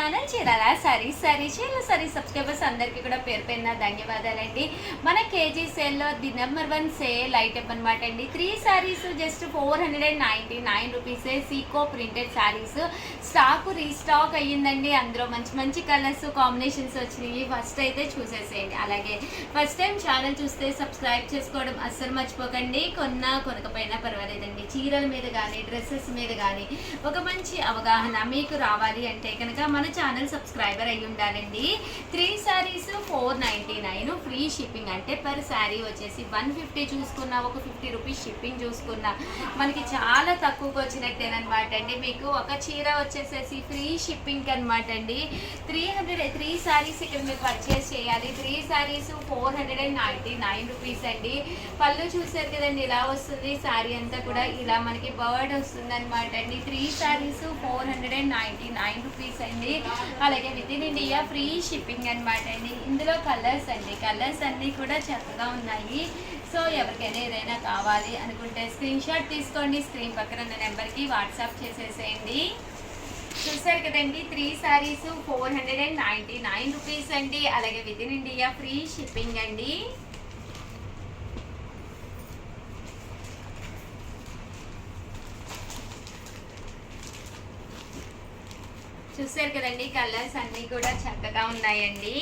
Channel Chirala sorry subscribers అందరికీ కూడా పేరు పేరున ధన్యవాదాలండి. మన కేజీ సేల్లో ది నెంబర్ 1 సేల్ ఐటమ్ అనమాట అండి. 3 సారీస్ జస్ట్ 499 రూపీసే. Seeko printed saris stock restock అయ్యిందండి. అందులో మంచి మంచి కలర్స్ కాంబినేషన్స్ వచ్చినాయి. ఫస్ట్ అయితే చూసేసేయండి. అలాగే ఫస్ట్ టైం ఛానల్ చూస్తే సబ్స్క్రైబ్ చేసుకోవడం అస్సలు మర్చిపోకండి. కొనకపోయినా పర్వాలేదండి. చీరల మీద కానీ డ్రెస్సెస్ మీద కానీ ఒక మంచి అవగాహన మీకు రావాలి అంటే కనుక మన ఛానల్ సబ్స్క్రైబర్ అయ్యి ఉండాలండి. 3 సారీస్ 499 ఫ్రీ షిప్పింగ్. అంటే పర్ శారీ వచ్చేసి 150 చూసుకున్నా, ఒక 50 రూపీస్ షిప్పింగ్ చూసుకున్నా మనకి చాలా తక్కువకి వచ్చినట్టేనమాట అండి. మీకు ఒక చీర వచ్చేసేసి ఫ్రీ షిప్పింగ్ అనమాట అండి. 3 సారీస్ ఇక్కడ మీరు పర్చేస్ చేయాలి. 3 సారీస్ 499 రూపీస్ అండి. పళ్ళు చూసారు కదండి, ఇలా వస్తుంది. శారీ అంతా కూడా ఇలా మనకి బర్డ్ వస్తుంది అనమాట అండి. 3 సారీస్ 499 రూపీస్ అండి. అలాగే within India free shipping అనమాట అండి. ఇందులో కలర్స్ అన్నీ కూడా చక్కగా ఉన్నాయి. సో ఎవరికైనా ఏదైనా కావాలి అనుకుంటే స్క్రీన్ షాట్ తీసుకోండి. స్క్రీన్ పక్కన ఉన్న నెంబర్కి వాట్సాప్ చేసేసేయండి. చూసారు కదండి, 3 సారీస్ 499 రూపీస్ అండి. అలాగే within India free shipping అండి. చూసారు కదండి, కలర్స్ అన్నీ కూడా చక్కగా ఉన్నాయండి.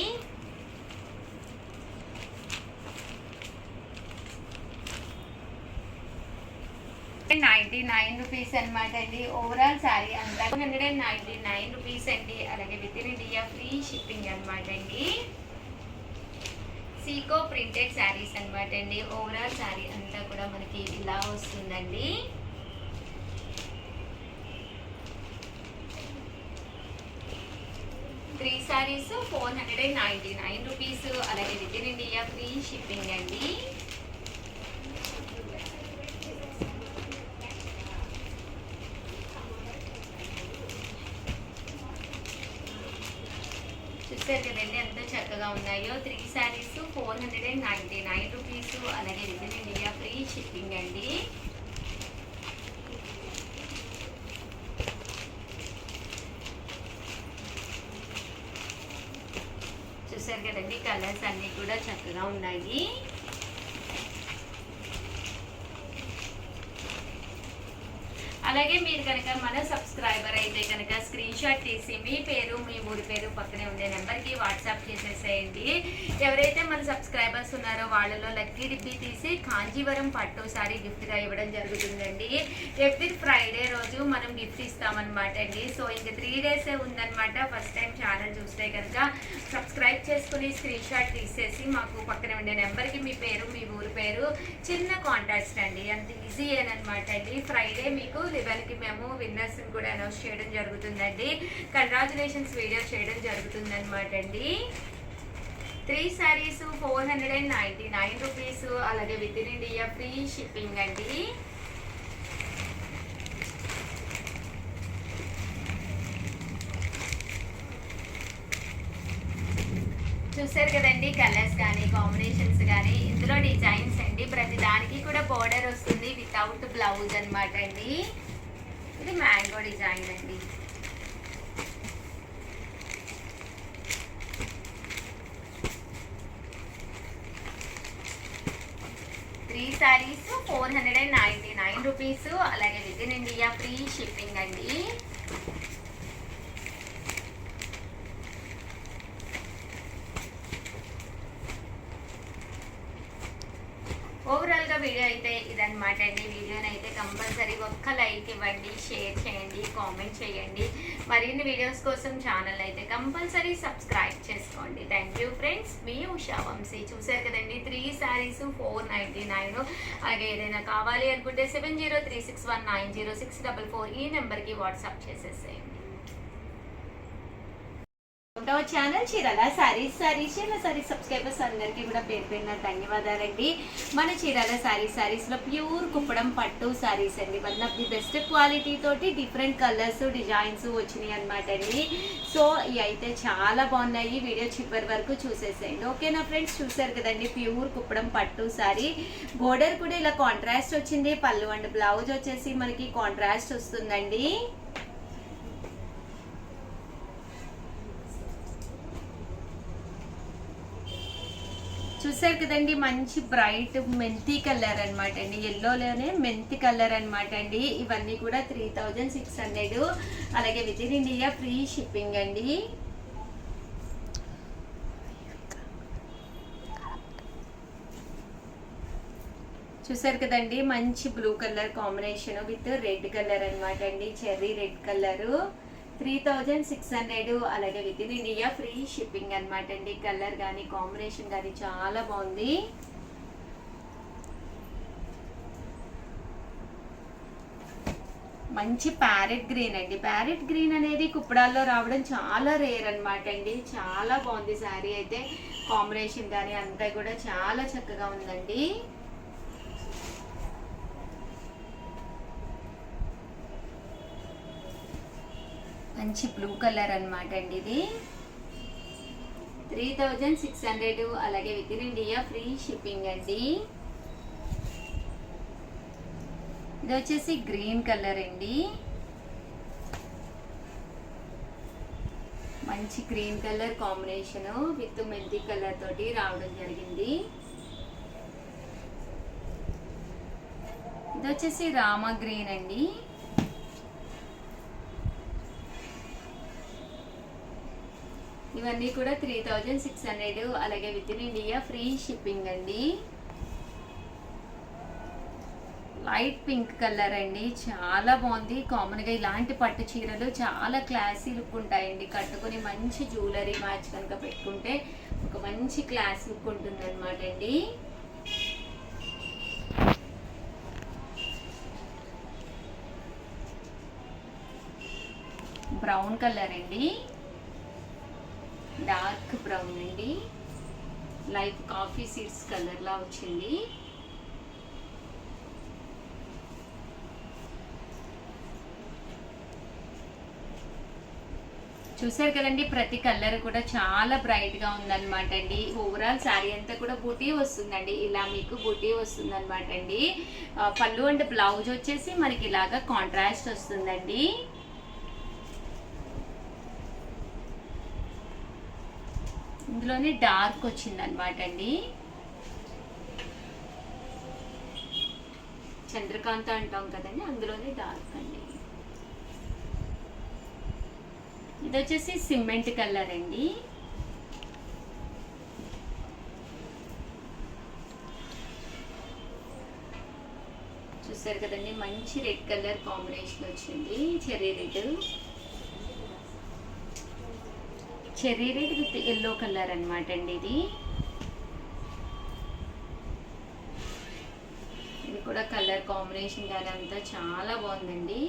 రూపీస్ అనమాట అండి. ఓవరాల్ శారీ అంతా 199 రూపీస్ అండి. అలాగే within India free shipping అనమాట అండి. సీకో ప్రింటెడ్ శారీస్ అనమాట అండి. ఓవరాల్ శారీ అంతా కూడా మనకి ఇలా వస్తుందండి. Three saris 499 rupees. అలాగే within India free shipping అండి. చూసారు కదండి ఎంత చక్కగా ఉన్నాయో. 3 సారీస్ 499 రూపీస్. అలాగే within India free shipping అండి. చూసారు కదండి, కలర్స్ అన్నీ కూడా చక్కగా ఉన్నాయి. అలాగే మీరు కనుక మన సబ్స్క్రైబర్ అయితే కనుక స్క్రీన్ షాట్ తీసి మీ పేరు మీ ఊరి పేరు పక్కనే ఉండే నెంబర్కి వాట్సాప్ చేసేసేయండి. ఎవరైతే మన సబ్స్క్రైబర్స్ ఉన్నారో వాళ్ళలో లక్కీ డిబ్బీ తీసి కాంజీవరం పట్టు సారీ గిఫ్ట్గా ఇవ్వడం జరుగుతుందండి. ఎవ్రీ ఫ్రైడే రోజు మనం గిఫ్ట్ ఇస్తామన్నమాట అండి. సో ఇంకా 3 డేసే ఉందన్నమాట. ఫస్ట్ టైం ఛానల్ చూస్తే కనుక సబ్స్క్రైబ్ చేసుకుని స్క్రీన్ షాట్ తీసేసి మాకు పక్కనే ఉండే నెంబర్కి మీ పేరు మీ ఊరి పేరు చిన్న కాంటాక్ట్స్ అండి. అంత ఈజీ ఏనమాట అండి. ఫ్రైడే మీకు 11కి మేము విన్నర్స్ని కూడా అనౌన్స్ చేయడం జరుగుతుందండి. కంగ్రాచులేషన్స్ వీడియో చేయడం జరుగుతుంది అనమాట అండి. 3 సారీస్ 499 రూపీస్. అలాగే within India free shipping అండి. చూసారు కదండి, కలర్స్ కానీ కాంబినేషన్స్ కానీ ఇందులో డిజైన్స్ అండి. ప్రతి దానికి కూడా బోర్డర్ వస్తుంది వితౌట్ బ్లౌజ్ అనమాట అండి. ఇది మ్యాంగో డిజైన్ అండి. Three saris 499 rupees. అలాగే within India free shipping అండి. ఓవరాల్గా వీడియో అయితే ఇదనమాట అండి. వీడియోని అయితే కంపల్సరీ ఒక్క లైక్ ఇవ్వండి, షేర్ చేయండి, కామెంట్ చేయండి. మరిన్ని వీడియోస్ కోసం ఛానల్ అయితే కంపల్సరీ సబ్స్క్రైబ్ చేసుకోండి. Thank you friends. మీ ఉషా వంశీ. చూసారు కదండి, 3 సారీస్ 499. అలాగే ఏదైనా కావాలి అనుకుంటే 7036190644 ఈ నెంబర్కి వాట్సాప్ చేసేసేయండి. ఛానల్ చీరాల సారీ సబ్స్క్రైబర్స్ అందరికీ కూడా పేరు పేరున ధన్యవాదాలండి. మన చీరాల సారీస్ లో ప్యూర్ కుప్పడం పట్టు సారీస్ అండి. 1 ఆఫ్ ది బెస్ట్ క్వాలిటీ తోటి డిఫరెంట్ కలర్స్ డిజైన్స్ వచ్చినాయి అనమాట అండి. సో ఇవి అయితే చాలా బాగున్నాయి. వీడియో చివరి వరకు చూసేసేయండి. ఓకేనా ఫ్రెండ్స్. చూసారు కదండి, ప్యూర్ కుప్పడం పట్టు సారీ. బోర్డర్ కూడా ఇలా కాంట్రాస్ట్ వచ్చింది. పళ్ళు అండ్ బ్లౌజ్ వచ్చేసి మనకి కాంట్రాస్ట్ వస్తుందండి. చూసారు కదండి, మంచి బ్రైట్ మెంతి కలర్ అనమాట అండి, ఎల్లోలోనే మెంతి కలర్ అనమాట అండి. ఇవన్నీ కూడా 3600, అలాగే within India free shipping అండి. చూసారు కదండి, మంచి blue colour combination with red colour అనమాట అండి, చెర్రీ రెడ్ కలరు. 3600, అలాగే within India free shipping అనమాట అండి. కలర్ కానీ కాంబినేషన్ కానీ చాలా బాగుంది. మంచి ప్యారెట్ గ్రీన్ అండి. ప్యారెట్ గ్రీన్ అనేది కుప్పడాల్లో రావడం చాలా రేర్ అనమాట అండి. చాలా బాగుంది శారీ అయితే, కాంబినేషన్ కానీ అంతా కూడా చాలా చక్కగా ఉందండి. మంచి బ్లూ కలర్ అనమాట అండి ఇది. 3600, అలాగే within India free shipping అండి. ఇది వచ్చేసి గ్రీన్ కలర్ అండి, మంచి గ్రీన్ కలర్ కాంబినేషన్ విత్ మెంతి కలర్ తోటి రావడం జరిగింది. ఇది వచ్చేసి రామా గ్రీన్ అండి. ఇవన్నీ కూడా 3600, అలాగే within India free shipping అండి. లైట్ పింక్ కలర్ అండి, చాలా బాగుంది. కామన్గా ఇలాంటి పట్టు చీరలు చాలా క్లాసీ లుక్ ఉంటాయండి. కట్టుకొని మంచి జ్యువెలరీ మ్యాచ్ కనుక పెట్టుకుంటే ఒక మంచి క్లాస్ లుక్ ఉంటుంది అనమాట అండి. బ్రౌన్ కలర్ అండి, డార్క్ బ్రౌన్ అండి, లైట్ కాఫీ సీడ్స్ కలర్ లా వచ్చింది. చూసారు కదండి, ప్రతి కలర్ కూడా చాలా బ్రైట్ గా ఉందన్నమాట అండి. ఓవరాల్ శారీ అంతా కూడా బూటీ వస్తుందండి, ఇలా మీకు బూటీ వస్తుంది అనమాట అండి. పళ్ళు అండ్ బ్లౌజ్ వచ్చేసి మనకి ఇలాగా కాంట్రాస్ట్ వస్తుందండి. ఇందులోనే డార్క్ వచ్చింది అనమాట అండి. చంద్రకాంత అంటాం కదండి, అందులోనే డార్క్ అండి. ఇది వచ్చేసి సిమెంట్ కలర్ అండి. చూసారు కదండి, మంచి రెడ్ కలర్ కాంబినేషన్ వచ్చింది, cherry red with yellow colour అనమాట అండి. ఇది కూడా కలర్ కాంబినేషన్ కానీ అంతా చాలా బాగుందండి.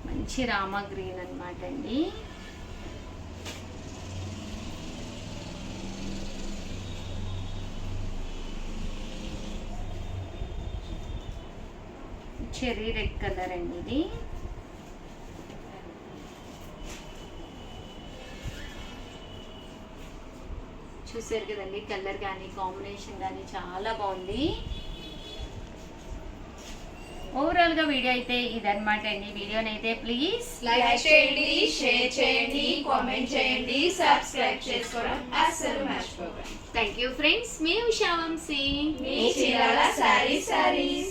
మంచి రామా గ్రీన్ అనమాట అండి. చెర్రీ రెడ్ కలర్ అండి ఇది. చూసారు కదండి, కలర్ కానీ కాంబినేషన్ కానీ చాలా బాగుంది. ఓవరాల్ గా వీడియో అయితే ఇదన్నమాట అండి. వీడియోని అయితే ప్లీజ్ లైక్ చేయండి, షేర్ చేయండి, కామెంట్ చేయండి, సబ్స్క్రైబ్ చేసుకోవడం అస్సలు మర్చిపోకండి. Thank you friends. మీ ఉషా వంశీ, మీ చీరాల సారీస్.